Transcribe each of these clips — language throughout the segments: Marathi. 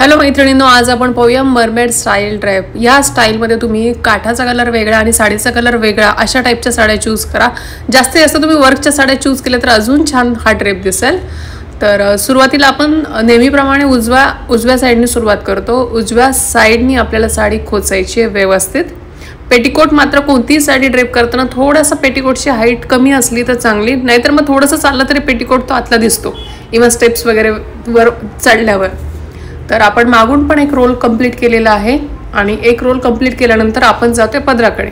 हॅलो मैत्रिणींनो, आज आपण पाहूया मरमेड स्टाईल ड्रेप। या स्टाईलमध्ये तुम्ही काठाचा कलर वेगळा आणि साडीचा कलर वेगळा अशा टाईपच्या साड्या चूज करा। जास्तीत जास्त तुम्ही वर्कच्या साड्या चूज केल्या तर अजून छान हा ड्रेप दिसेल। तर सुरुवातीला आपण नेहमीप्रमाणे उजव्या साईडने सुरुवात करतो। उजव्या साईडनी आपल्याला साडी खोचायची आहे व्यवस्थित। पेटीकोट मात्र कोणतीही साडी ड्रेप करताना थोडासा पेटीकोटची हाईट कमी असली तर चांगली, नाहीतर मग थोडंसं चाललं तरी पेटीकोट तो आतला दिसतो इव्हन स्टेप्स वगैरे वर चढल्यावर। तर आपण मागून पण एक रोल कंप्लीट केलेला आहे आणि एक रोल कंप्लीट केल्यानंतर आपण जातोय पदराकडे।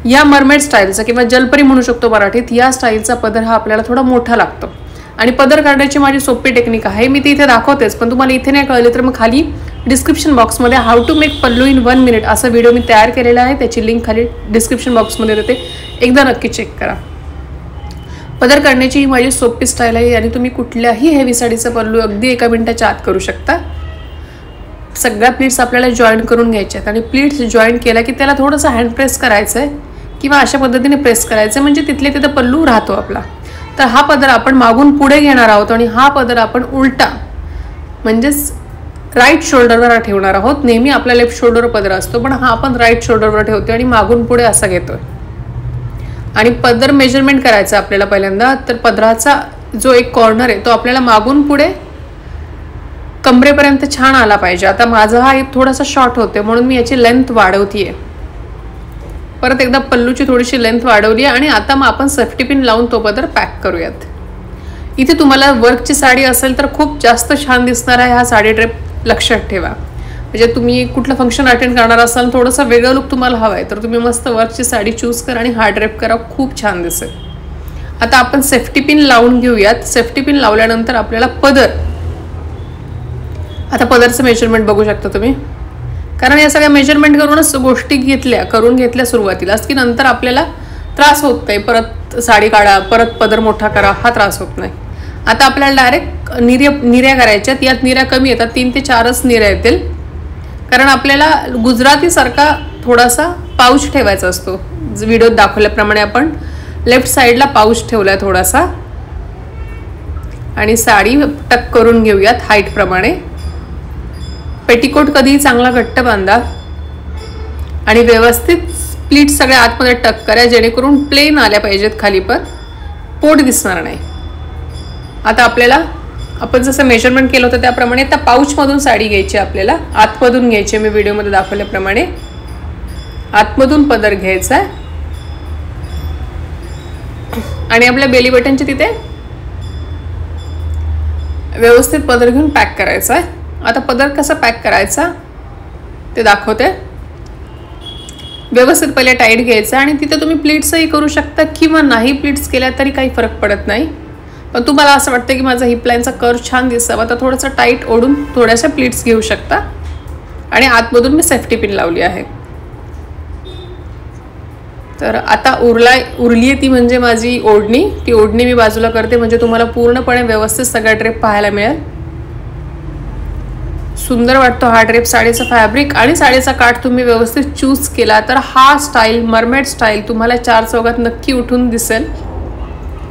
या मरमेड स्टाईलचा किंवा जलपरी म्हणू शकतो मराठीत, या स्टाईलचा पदर हा आपल्याला थोडा मोठा लागतो आणि पदर काढण्याची माझी सोपी टेक्निक आहे, मी ती इथे दाखवतेच। पण तुम्हाला इथे नाही कळले तर मग खाली डिस्क्रिप्शन बॉक्समध्ये how to make pallu in 1 minute असा व्हिडिओ मी तयार केलेला आहे, त्याची लिंक खाली डिस्क्रिप्शन बॉक्समध्ये देते, एकदा नक्की चेक करा। पदर काढण्याची ही माझी सोपी स्टाईल आहे आणि तुम्ही कुठल्याही हेवी साडीचा पल्लू अगदी 1 मिनिटाच्या आत करू शकता। सगळ्या प्लीट्स आपल्याला जॉईन करून घ्यायचे आहेत आणि प्लीट्स जॉईन केला की त्याला थोडंसं हँड प्रेस करायचं आहे किंवा अशा पद्धतीने प्रेस करायचं आहे, म्हणजे तिथले तिथं पल्लू राहतो आपला। तर हा पदर आपण मागून पुढे घेणार आहोत आणि हा पदर आपण उलटा म्हणजेच राईट शोल्डरवर ठेवणार आहोत। नेहमी आपल्या लेफ्ट शोल्डरवर पदर असतो, पण हा आपण राईट शोल्डरवर ठेवतोय आणि मागून पुढे असा घेतोय। आणि पदर मेजरमेंट करायचं आपल्याला पहिल्यांदा। तर पदराचा जो एक कॉर्नर आहे तो आपल्याला मागून पुढे कमरेपर्यंत छान आला पाहिजे। आता माझा हा थोडासा शॉर्ट होते म्हणून मी याची लेंथ वाढवतीये। परत एकदा पल्लूची थोडीशी लेंथ वाढवली आणि आता मग आपण सेफ्टी पिन लावून तो पदर पॅक करूयात। इथे तुम्हाला वर्कची साडी असेल तर खूप जास्त छान दिसणार आहे हा साडी ड्रेप, लक्षात ठेवा। म्हणजे तुम्ही कुठलं फंक्शन अटेंड करणार असाल, थोडंसं वेगळं लुक तुम्हाला हवं आहे, तर तुम्ही मस्त वर्कची साडी चूज करा आणि हा ड्रेप करा, खूप छान दिसेल। आता आपण सेफ्टी पिन लावून घेऊयात। सेफ्टी पिन लावल्यानंतर आपल्याला आता पदरचं मेजरमेंट बघू शकता तुम्ही, कारण या सगळ्या मेजरमेंट करूनच गोष्टी करून घेतल्या सुरुवातीलाच की नंतर आपल्याला त्रास होत नाही। परत साडी काढा, परत पदर मोठा करा, हा त्रास होत नाही। आता आपल्याला डायरेक्ट निर्या करायच्यात। यात निर्या कमी येतात, 3 ते 4च निर्या येतील, कारण आपल्याला गुजरातीसारखा थोडासा पाऊच ठेवायचा असतो। व्हिडिओत दाखवल्याप्रमाणे आपण लेफ्ट साईडला पाऊच ठेवलाय थोडासा आणि साडी टक करून घेऊयात हाईट प्रमाणे। पेटीकोट कधी चांगला घट्ट बांधा आणि व्यवस्थित प्लीट सगळ्या आतमध्ये टक करा, जेणेकरून प्लेन आल्या पाहिजेत खाली, पण पोट दिसणार नाही। आता आपण जसं मेजरमेंट केलं होतं त्याप्रमाणे त्या पाऊचमधून साडी घ्यायची, आपल्याला आतमधून घ्यायची। मी व्हिडिओमध्ये दाखवल्याप्रमाणे आतमधून पदर घ्यायचा आहे आणि आपल्या बेली बटनच्या तिथे व्यवस्थित पदर घेऊन पॅक करायचा आहे। आता पदर कसा पॅक करायचा ते दाखवते। व्यवस्थित पहिले टाईट घ्यायचा आणि तिथे तुम्ही प्लीट्सही करू शकता किंवा नाही प्लीट्स केल्या तरी काही फरक पडत नाही, पण तुम्हाला असं वाटतं की माझा हिप लाईनचा कर्व छान दिसावा तर थोडंसं टाईट ओढून थोड्याशा प्लीट्स घेऊ शकता आणि आतमधून मी सेफ्टी पिन लावली आहे। तर आता उरली आहे ती म्हणजे माझी ओढणी, ती ओढणी मी बाजूला करते म्हणजे तुम्हाला पूर्णपणे व्यवस्थित सगळा ड्रेप पाहायला मिळेल। सुंदर वाटतो हा ड्रेप। साडीचा फॅब्रिक आणि साडीचा काठ तुम्ही व्यवस्थित चूज केला तर हा स्टाईल मरमेड स्टाईल तुम्हाला 4 चौघात नक्की उठून दिसेल,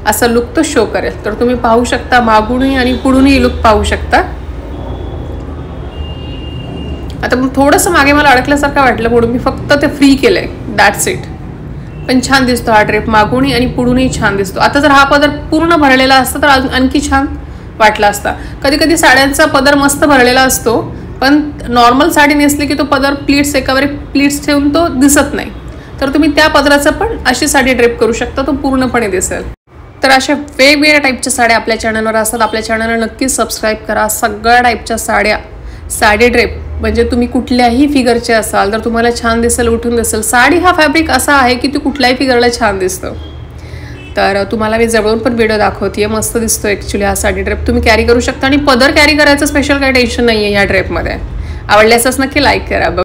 असा लुक तो शो करेल। तर तुम्ही पाहू शकता, मागूनही आणि पुढूनही लुक पाहू शकता। आता थोडंसं मागे मला अडकल्यासारखं वाटलं म्हणून मी फक्त ते फ्री केलंय, दॅट्स इट। पण छान दिसतो हा ड्रेप, मागूनही आणि पुढूनही छान दिसतो। आता जर हा पदर पूर्ण भरलेला असता तर आणखी छान वाटला असता। कधी कधी साड्यांचा पदर मस्त भरलेला असतो, पण नॉर्मल साडी नेसली की तो पदर प्लीट्स एकावर एक प्लीट्स ठेवून तो दिसत नाही, तर तुम्ही त्या पदराचं पण अशी साडी ड्रेप करू शकता, तो पूर्णपणे दिसेल। तर अशा वेगवेगळ्या टाईपच्या साड्या आपल्या चॅनलवर असतात, आपल्या चॅनलला नक्की सबस्क्राईब करा। सगळ्या टाईपच्या साडी ड्रेप म्हणजे तुम्ही कुठल्याही फिगरचे असाल तर तुम्हाला छान दिसेल, उठून दिसेल। साडी हा फॅब्रिक असा आहे की ती कुठल्याही फिगरला छान दिसतं। तर तुम्हाला मी जवळून पण व्हिडिओ दाखवते, मस्त दिसतो ॲक्च्युली हा साडी ड्रेप। तुम्ही कॅरी करू शकता आणि पदर कॅरी करायचं स्पेशल काही टेन्शन नाही आहे या ड्रेपमध्ये। आवडल्यासच नक्की लाईक करा।